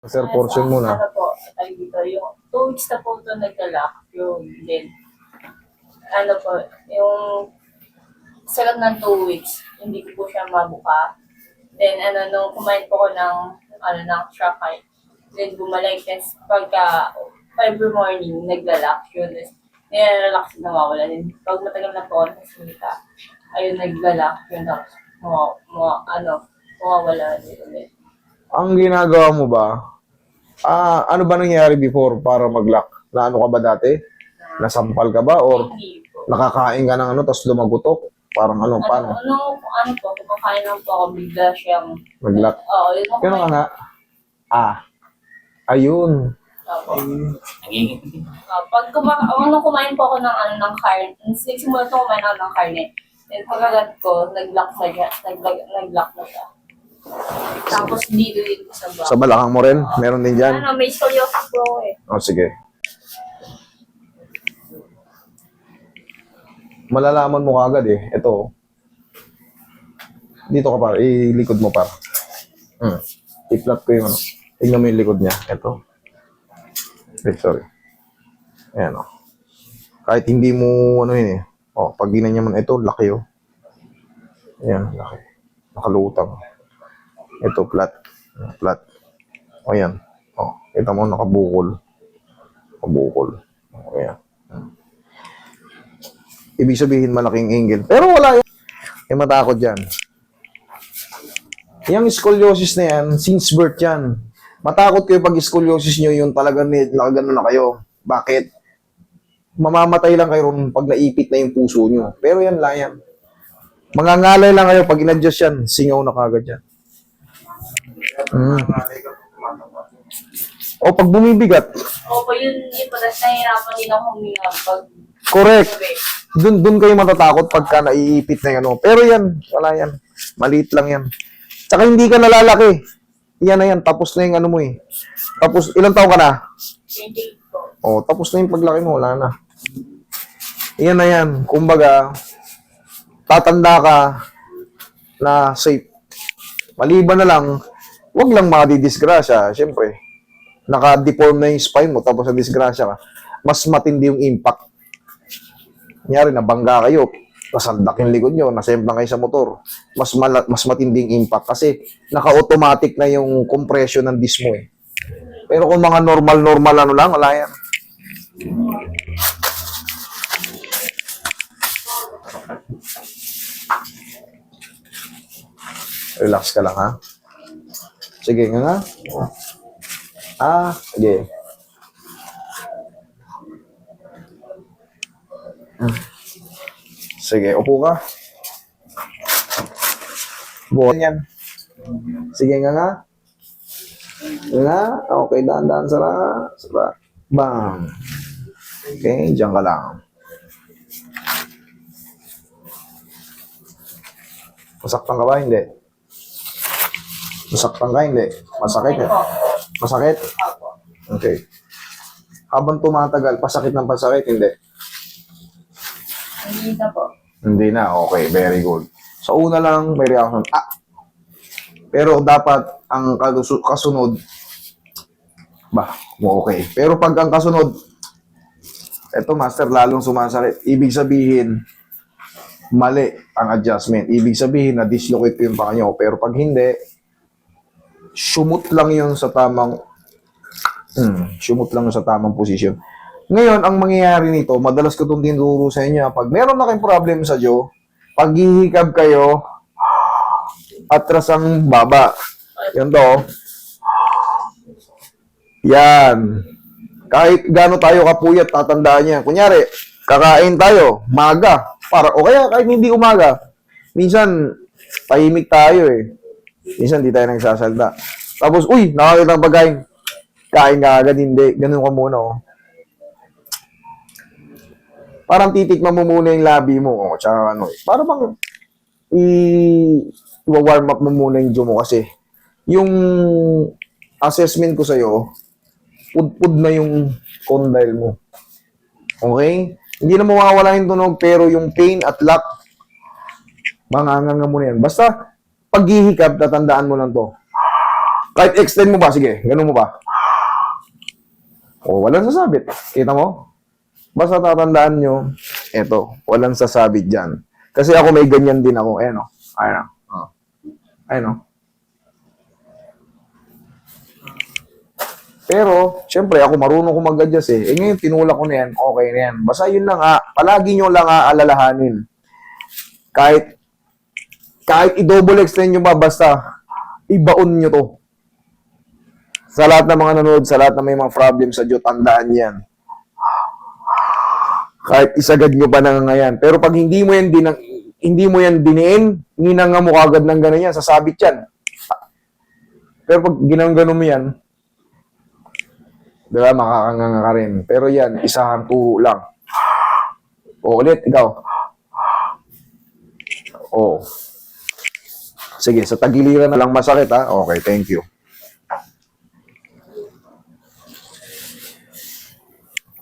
Sir, portion muna. Ano po, tayo dito, yung 2 weeks na po ito naglalak, yung din. Ano po, yung sa loob ng 2 weeks, hindi ko po siya mabuka. Then, nung kumain po ko ng Shopify, then bumalik, kasi pagka every morning, naglalak yun. Nire-relax na mawawala. Then, pag matagal na po ako nasimita, ayun, naglalak yun. Tapos, mawawala din ulit. Ang ginagawa mo ba, ano ba nangyari before para mag-lock? Na ano ka ba dati? Nasampal ka ba? Or Hindi po. nakakain ka ng ano, tapos lumagutok? Parang ano, paano? Ano po, kumakain lang po ako, bigla siyang, Mag-lock? oo, yun ako. Gano'n ka nga? Ayun. Opo. Nung kumain po ako ng karne, nagsimula po kumain ako ng karne. Then pagkagat ko, nag-lock na siya. Nag-lock na siya. Tapos dito din sa back. Sa balakang mo rin? Meron din dyan? May scoliosis po ako eh. O, sige. Malalaman mo kagad eh. Ito. Dito ka par. Ilikod mo par. I-flat ko yung ano. Tingnan mo yung likod niya. Ito. Sorry. Ayan o. Kahit hindi mo ano yun eh. O, pag ginanya mo ito, laki o. Ayan, laki. Nakalutang. Ito, flat. Flat. O, ayan. O, kita mo, nakabukol. Nakabukol. O, ayan. Ibig sabihin malaking angle. Pero wala yan. May matakot yan. Yung scoliosis na yan, since birth yan. Matakot kayo pag scoliosis nyo, yung talaga nakagano na kayo. Bakit? Mamamatay lang kayo ron pag naipit na yung puso nyo. Pero yan lang yan. Mangangalay lang kayo pag in-adjust yan. Singaw na kagad yan. O pag bumibigat. Opo, yun po. Tapos nahihirapan din ako huminga pag Correct. gabi. Doon kayo matatakot pagka naiipit na yung ano. Pero yan, wala yan. Maliit lang yan. Tsaka hindi ka nalalaki. Yan na yan, tapos na yung ano mo eh. Tapos, ilang taon ka na? 28 po. O, tapos na yung paglaki mo, wala na. Yan na yan. Kumbaga, tatanda ka na safe. Maliban na lang, wag lang makadidisgrasya. Siyempre, naka-deform na yung spine mo, tapos na-disgrasya ka. Mas matindi yung impact. Kunyari, nabangga kayo, nasandak yung likod nyo, nasemplang kayo sa motor, mas matinding impact kasi naka-automatic na yung compression ng disc mo eh. Pero kung mga normal ano lang, wala yan. Relax ka lang ha. Sige nga. Sige. Sige, upo ka. Buhat yan. Sige nga. Nga. Okay, dahan-dahan. Sara. Bam. Okay, dyan ka lang. Masaktan ka ba? Hindi. Masaktan ka? Hindi. Masakit eh. Masakit? Opo. Okay. Habang tumatagal, pasakit ng pasakit? Hindi. Hindi na po. Hindi na. Okay, very good. Sa una lang, may reaction. Pero dapat, ang kasunod, okay. Pero pag ang kasunod, eto master, lalong sumasakit. Ibig sabihin, mali ang adjustment. Ibig sabihin na dislocate yung paa nyo. Pero pag hindi, sumut lang yun sa tamang posisyon. Ngayon, ang mangyayari nito, madalas ko itong tinuturo sa inyo, pag meron na kayong problem sa jaw, pag hihikab kayo, atras ang baba. Yan to. Yan. Kahit gaano tayo kapuyat, tatandaan niya. Kunyari, kakain tayo, maga. O kaya kahit hindi umaga. Minsan, tahimik tayo eh. Minsan, di tayo nagsasalda. Tapos, nakakita ng pagkain. Kain ka agad, hindi. Ganun ka muna, oh. Parang titikman mo muna yung labi mo, tsaka ano eh. Para bang i-warm up mo muna yung jaw mo kasi yung assessment ko sa'yo, pud na yung condyle mo. Okay? Hindi na mawawala yung tunog, pero yung pain at lock, manganganga mo na yan. Basta, pag hihikab, tatandaan mo lang to. Kahit extend mo ba, sige, ganun mo ba? O, walang sasabit. Kita mo? Basta tatandaan nyo, eto, walang sasabit dyan. Kasi ako may ganyan din ako. Ayan o. Ayan o. Oh. Ayan o. Pero, syempre, ako marunong ko mag-adjust eh. Eh ngayon, tinulak ko na yan, okay na yan. Basta yun lang palagi nyo lang aalalahanin. Kahit i-double extend nyo ba, basta ibaon nyo to. Sa lahat ng mga nanood, sa lahat ng may mga problem sa Diyos, tandaan yan. Kahit isagad nyo pa na ngayon. Pero pag hindi mo yan diniin, ninanga mo kagad ng gano'n yan, sasabit yan. Pero pag ginang-gano mo yan, diba, makakanganga ka rin. Pero yan, isang turo lang. O, ulit, ikaw. O. Sige, sa tagiliran na lang masakit, ha? Okay, thank you.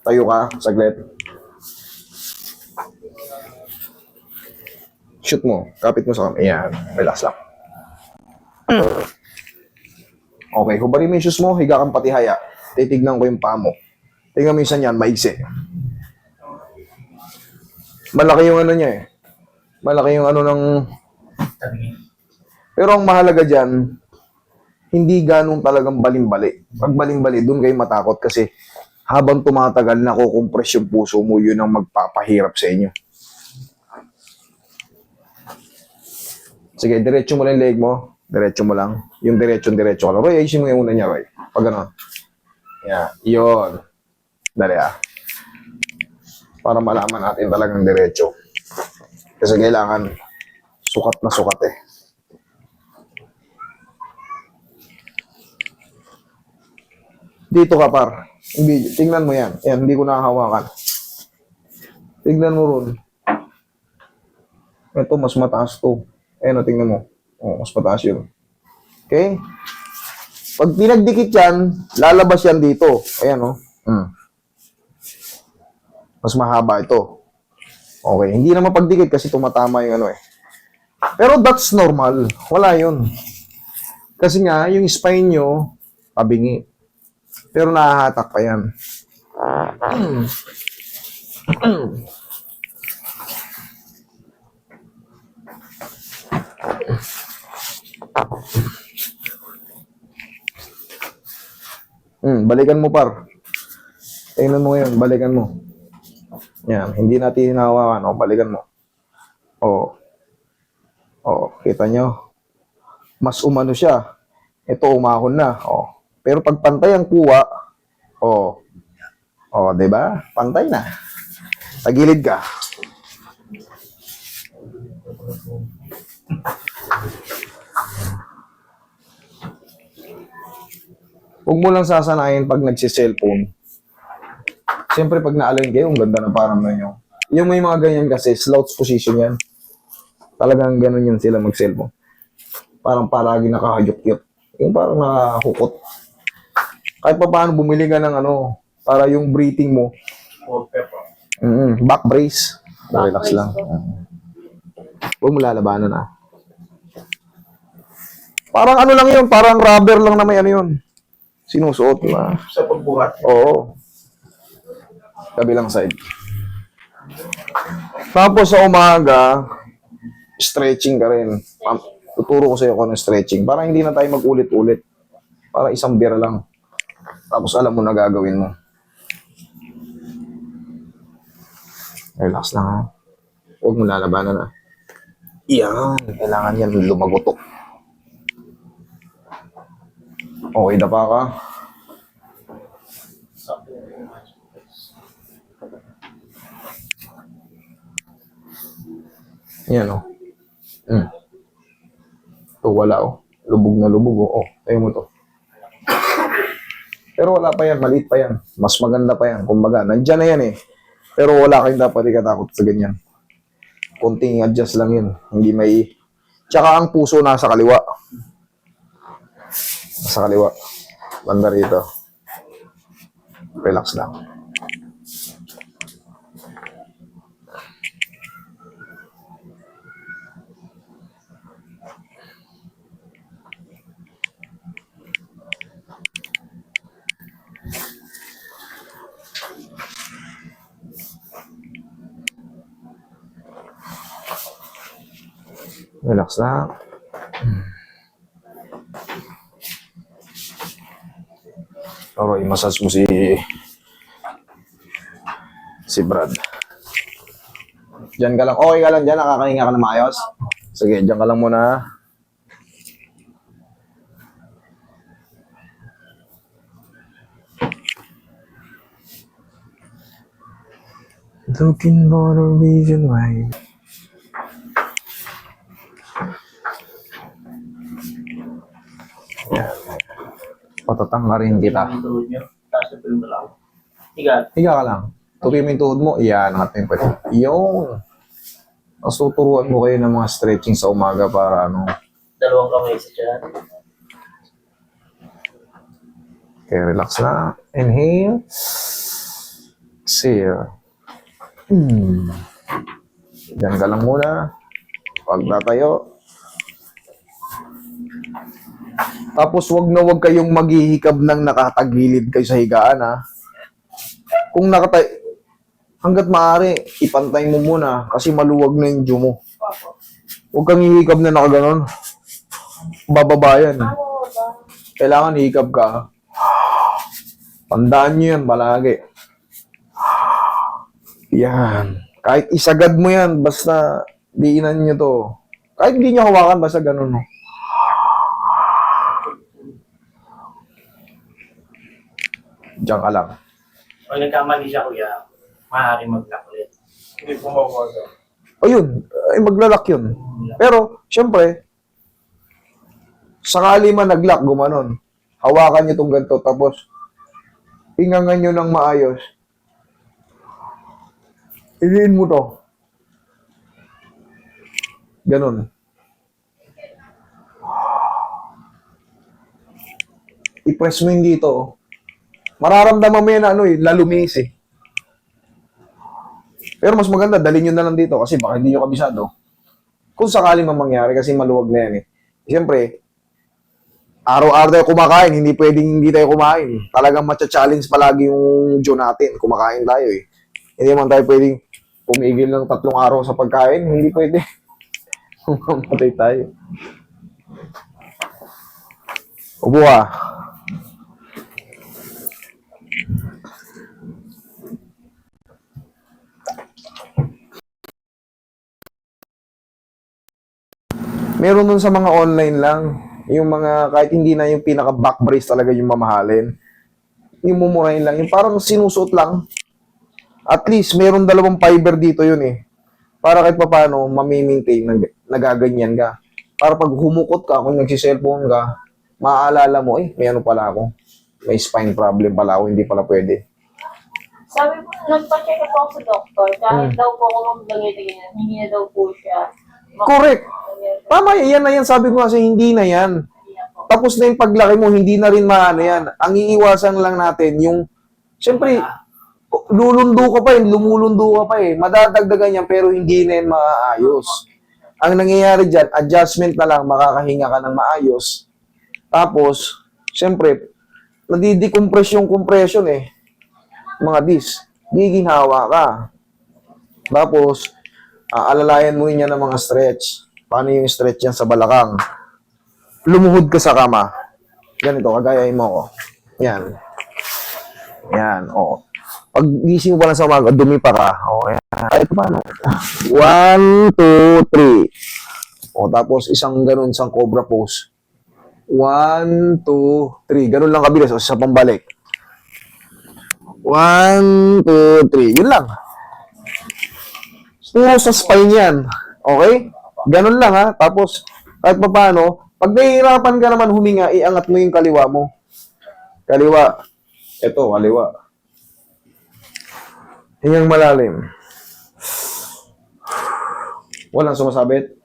Tayo ka, saglit. Shoot mo. Kapit mo sa kamay. Ayan. Relax lang. Okay. Hubarin mo yung shoes mo. Higa kang patihaya. Titignan ko yung paa mo. Tingnan mo yung isa niyan. Maigsi. Malaki yung ano niya eh. Malaki yung ano ng... Pero ang mahalaga dyan, hindi ganun talagang baling-bali. Pag baling-bali, dun kayo matakot kasi habang tumatagal, nakukompress yung puso mo, yun ang magpapahirap sa inyo. Sige, diretso mo lang yung leg mo. Diretso mo lang. Yung diretso ka lang. Roy, ayusin mo yung una niya, Roy. Pag ano. Yeah, yun. Dali para malaman natin talagang diretso. Kasi kailangan sukat na sukat eh. Dito ka, par. Hindi, tingnan mo yan. Yan, hindi ko nakahawakan. Tingnan mo ron. Ito, mas mataas to. Ayan, tingnan mo. Oh, mas mataas yun. Okay? Pag pinagdikit yan, lalabas yan dito. Ayan, oh. Mas mahaba ito. Okay, hindi naman pagdikit kasi tumatama yung ano eh. Pero that's normal. Wala yun. Kasi nga, yung spine nyo, pabingi. Pero nahahatak pa yan. Balikan mo, par. Tingnan mo ngayon, balikan mo. Yan, hindi natin hinahawakan. O, balikan mo. O, kita nyo? Mas umano siya. Ito, umahon na. O. Pero pag pantay ang kuha, diba? Pantay na. Tagilid ka. Huwag mo lang sasanayin pag nagsi-cellphone. Siyempre, pag na-align kayo, ang ganda na parang na nyo. Yung may mga ganyan kasi, slouch position yan. Talagang ganun yan sila mag-cellphone. Parang palagi nakahayok-yok. Yung parang nakahukot. Kahit pa paano, bumili ka ng ano, para yung breathing mo. Back brace. Relax lang. Huwag mo lalabanan na. Parang ano lang yun, parang rubber lang na may ano yun. Sinusuot na. Sa pagbuhat. Oo. Kabilang side. Tapos sa umaga, stretching ka rin. Tuturo ko sa iyo kung ano stretching. Para hindi na tayo mag-ulit-ulit. Para isang bira lang. Tapos alam mo na gagawin mo. Relax lang ha. Huwag mo lalabanan ha. Yan. Kailangan yan lumagotok. Okay, dapa ka. Yan o. Ito wala o. Lubog na lubog o. Tayo mo to. Pero wala pa yan. Maliit pa yan. Mas maganda pa yan. Kumbaga, nandyan na yan eh. Pero wala kayong dapat ikatakot sa ganyan. Konting adjust lang yun. Hindi may... Tsaka ang puso nasa kaliwa. Nasa kaliwa. Banda rito. Relax lang. Relax na. Pero i-massage mo si Brad. Diyan ka lang. Okay ka lang dyan? Nakakahinga ka na maayos? Sige, diyan ka lang muna. Looking for a reason why. Yan. Patatanggarin kita. Yung tuhod nyo, taas na po yung balaw. Higa. Higa ka lang. Tupi mo yung tuhod mo. Iyan, angat mo yung pwede. Yung. Tapos tuturuan mo kayo ng mga stretching sa umaga para ano. Dalawang kamay sa tiyan. Okay, relax na. Inhale. Exhale. Diyan ka lang muna. Pag tatayo. Tapos wag na wag kayong maghihikab ng nakatagilid kayo sa higaan, ha. Kung hanggat maaari, ipantay mo muna kasi maluwag na yung dew mo. Huwag kang hihikab na nakaganon. Bababa yan. Kailangan hihikab ka. Tandaan nyo yan palagi. Yan. Kahit isagad mo yan, basta diinan nyo to. Kahit hindi nyo hawakan, basta ganun. No? Diyan ka lang. Pag nagkamali siya, kuya, maaaring mag-lock ulit. Hindi po mawawaga. Ayun, ay maglalak yun. Pero, syempre, sakali man nag-lock, gumanon. Hawakan nyo itong ganito, tapos, hingangan nyo ng maayos. Iliin mo to. Ganon. I-press mo yung dito. Mararamdaman mo yan na lalumis eh. Pero mas maganda, dalhin nyo na lang dito kasi baka hindi nyo kabisado. Kung sakali man mangyari kasi maluwag na yan eh. Siyempre, araw-araw tayo kumakain, hindi pwedeng hindi tayo kumain. Talagang matcha-challenge palagi yung Diyo natin. Kumakain tayo eh. Hindi man tayo pwedeng pumigil ng 3 araw sa pagkain. Hindi pwede. Mamatay tayo. Upo ka. Meron nun sa mga online lang. Yung mga, kahit hindi na yung pinaka-back brace talaga yung mamahalin. Yung mumurahin lang. Yung parang sinusuot lang. At least, meron 2 fiber dito yun eh. Para kahit paano, mamimaintain, nagaganyan ka. Para pag humukot ka, kung nagsiselfone ka, maaalala mo, may ano pala ako. May spine problem pala ako, hindi pala pwede. Sabi po, nagpa-check up ako sa doktor. Kahit daw po ako maglagay ganyan, hindi na daw po siya. Correct. Tama, yan na yan. Sabi ko kasi hindi na yan. Tapos na yung paglaki mo, hindi na rin maano yan. Ang iiwasan lang natin, yung, siyempre, lulundo ka pa lumulundo ka pa Madadagdagan yan, pero hindi na yan maayos. Ang nangyayari dyan, adjustment na lang, makakahinga ka ng maayos. Tapos, siyempre, nadidecompress yung compression mga disc. Giginhawa ka. Tapos, alalayan mo niya ng mga stretch. Paano yung stretch yan sa balakang? Lumuhod ka sa kama. Ganito, kagayahin mo ko. Yan. Yan, Pag gising mo pa lang sa umaga, dumi pa ka. Yan. Kahit paano. 1, 2, 3. Tapos isang ganun, isang cobra pose. 1, 2, 3. Ganun lang kabilis. Sa pambalik. 1, 2, 3. Yun lang. Puro sa spine yan. Okay? Ganun lang ha. Tapos, kahit pa paano, pag nahihirapan ka naman huminga, iangat mo yung kaliwa mo. Kaliwa. Ito, kaliwa. Hingang malalim. Walang sumasabit.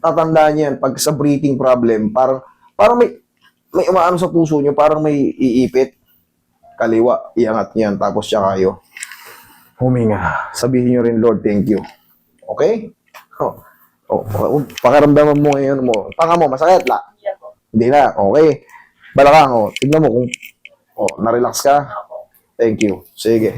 Tatandaan yan, pag sa breathing problem, parang may umaano sa puso nyo, parang may iipit. Kaliwa, iangat yan, tapos siya kayo. Huminga. Sabihin nyo rin, Lord, thank you. Okay? Pakiramdaman mo ngayon mo. Panga mo, masakit la? Hindi na. Okay. Balakang, tignan mo kung na-relax ka. Thank you. Sige.